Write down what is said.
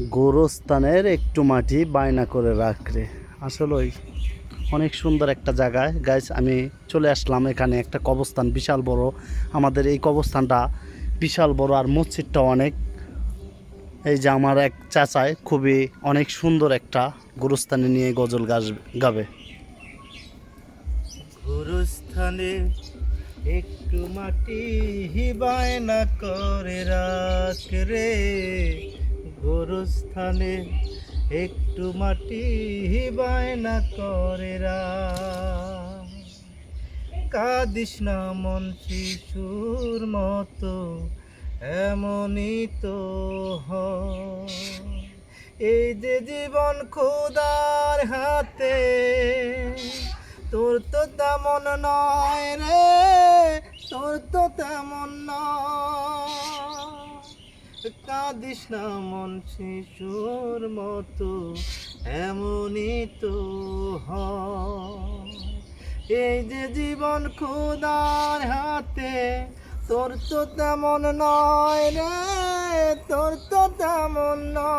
গোরস্থানের একটু মাটি বায়না করে রাখরে। আসলেই অনেক সুন্দর একটা জায়গায় গাইস, আমি চলে আসলাম। এখানে একটা কবরস্থান বিশাল বড়। আমাদের এই কবরস্থানটা বিশাল বড়, আর মসজিদটা অনেক। এই যে আমার এক চাচায় খুবই অনেক সুন্দর একটা গোরস্থানে নিয়ে গজল গাবে। গোরস্থানে একটু মাটি বায়না করে রাখ রে, গোরস্থানে একটু মাটি বায়না করে রাখ। কাঁদিস না মন শিশুর মতো, এমনই তো হয়। এই যে জীবন খোদার হাতে, তোর তো তেমন নয় রে, তোর তো তেমন নয়। কাঁদিস না মন শিশুর মতো, এমনই তো হয়। এই যে জীবন খোদার হাতে, তোর তো তেমন নয় রে, তোর তো তেমন নয়।